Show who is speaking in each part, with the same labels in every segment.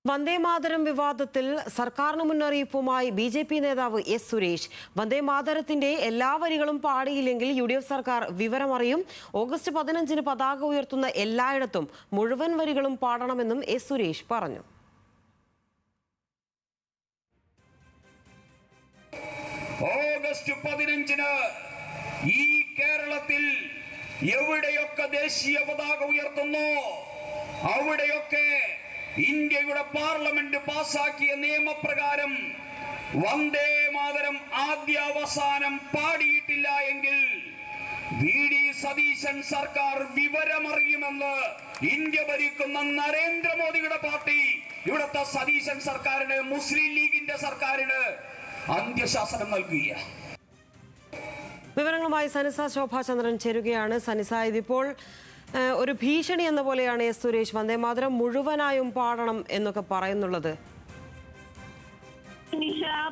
Speaker 1: വന്ദേമാതരം വിവാദത്തിൽ സർക്കാരിന് മുന്നറിയിപ്പുമായി ബി.ജെ.പി. നേതാവ് എസ് സുരേഷ്. വന്ദേമാതരത്തിന്റെ എല്ലാ വരികളും പാടിയില്ലെങ്കിൽ യു.ഡി.എഫ്. സർക്കാർ വിവരമറിയും. ഓഗസ്റ്റ് 15-ന് പതാക ഉയർത്തുന്ന എല്ലായിടത്തും മുഴുവൻ വരികളും പാടണമെന്നും എസ് സുരേഷ് പറഞ്ഞു.
Speaker 2: ഓഗസ്റ്റ് 15-ന് ഈ കേരളത്തിൽ എവിടെയൊക്കെ ദേശീയ പതാക ഉയർത്തുന്നു അവിടെയൊക്കെ ഇന്ത്യയുടെ പാർലമെന്റ് പാസാക്കിയ നിയമപ്രകാരം വന്ദേ മാതരം ആദ്യ അവസാനം പാടിയിട്ടില്ല എങ്കിൽ വി.ഡി. സതീശൻ സർക്കാർ വിവരമറിയുമെന്ന് ഇന്ത്യ ഭരിക്കുന്ന നരേന്ദ്രമോദിയുടെ പാർട്ടി ഇവിടുത്തെ സതീശൻ സർക്കാരിന്, മുസ്ലിം ലീഗിന്റെ സർക്കാരിന് അന്ത്യശാസനം നൽകുകയാണ്.
Speaker 1: വിവരങ്ങളുമായി സനിസ ശോഭാചന്ദ്രൻ ചേരുകയാണ്. സനിസ, ഇതിപ്പോൾ ഒരു ഭീഷണി എന്ന പോലെയാണ് എസ് സുരേഷ് വന്ദേമാതരം മുഴുവനായും പാടണം എന്നൊക്കെ പറയുന്നുള്ളത്.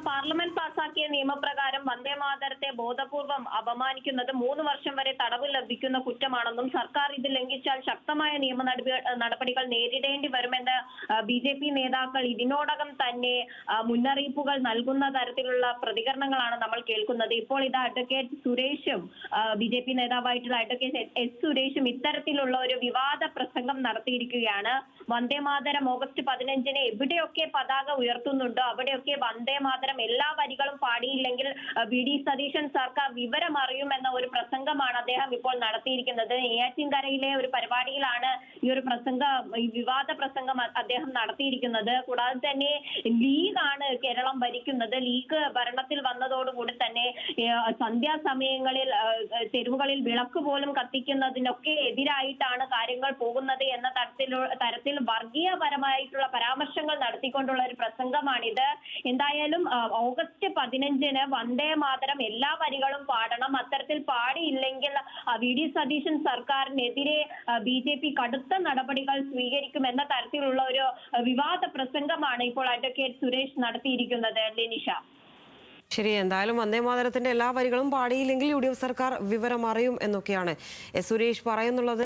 Speaker 3: പാർലമെന്റ് പാസാക്കിയ നിയമപ്രകാരം വന്ദേമാതരത്തെ ബോധപൂർവം അപമാനിക്കുന്നത് 3 വർഷം വരെ തടവ് ലഭിക്കുന്ന കുറ്റമാണെന്നും സർക്കാർ ഇത് ലംഘിച്ചാൽ ശക്തമായ നിയമ നടപടികൾ നേരിടേണ്ടി വരുമെന്ന് ബി.ജെ.പി. നേതാക്കൾ ഇതിനോടകം തന്നെ മുന്നറിയിപ്പുകൾ നൽകുന്ന തരത്തിലുള്ള പ്രതികരണങ്ങളാണ് നമ്മൾ കേൾക്കുന്നത്. ഇപ്പോൾ ഇത് അഡ്വക്കേറ്റ് സുരേഷും ബി.ജെ.പി. നേതാവായിട്ടുള്ള അഡ്വക്കേറ്റ് എസ് സുരേഷും ഇത്തരത്തിലുള്ള ഒരു വിവാദ പ്രസംഗം നടത്തിയിരിക്കുകയാണ്. വന്ദേമാതരം ഓഗസ്റ്റ് 15-ന് എവിടെയൊക്കെ പതാക ഉയർത്തുന്നുണ്ടോ അവിടെയൊക്കെ വന്ദേമാതരം എല്ലാ വരികളും പാടിയില്ലെങ്കിൽ വി.ഡി. സതീശൻ സർക്കാർ വിവരം അറിയുമെന്ന ഒരു പ്രസംഗമാണ് അദ്ദേഹം ഇപ്പോൾ നടത്തിയിരിക്കുന്നത്. നെയ്യാറ്റിൻകരയിലെ ഒരു പരിപാടിയിലാണ് ഈ ഒരു വിവാദ പ്രസംഗം അദ്ദേഹം നടത്തിയിരിക്കുന്നത്. കൂടാതെ തന്നെ ലീഗാണ് കേരളം ഭരിക്കുന്നത്. ലീഗ് ഭരണത്തിൽ വന്നതോടുകൂടി തന്നെ സന്ധ്യാസമയങ്ങളിൽ തെരുവുകളിൽ വിളക്ക് പോലും കത്തിക്കുന്നതിനൊക്കെ എതിരായിട്ടാണ് കാര്യങ്ങൾ പോകുന്നത് എന്ന തരത്തിൽ വർഗീയപരമായിട്ടുള്ള പരാമർശങ്ങൾ നടത്തിക്കൊണ്ടുള്ള ഒരു പ്രസംഗമാണിത്. എന്തായാലും ഓഗസ്റ്റ് 15-ന് വന്ദേമാതരം എല്ലാ വരികളും പാടണം. അത്തരത്തിൽ പാടിയില്ലെങ്കിൽ വി.ഡി. സതീശൻ സർക്കാരിനെതിരെ ബി.ജെ.പി. കടുത്ത നടപടികൾ സ്വീകരിക്കുമെന്ന തരത്തിലുള്ള ഒരു വിവാദ പ്രസംഗമാണ് ഇപ്പോൾ അഡ്വക്കേറ്റ് സുരേഷ് നടത്തിയിരിക്കുന്നത്. ലിനിഷ,
Speaker 1: ശരി, എന്തായാലും വന്ദേമാതരത്തിന്റെ എല്ലാ വരികളും പാടിയില്ലെങ്കിൽ യു.ഡി.എഫ്. സർക്കാർ വിവരം അറിയും എന്നൊക്കെയാണ് എസ് സുരേഷ് പറയുന്നുള്ളത്.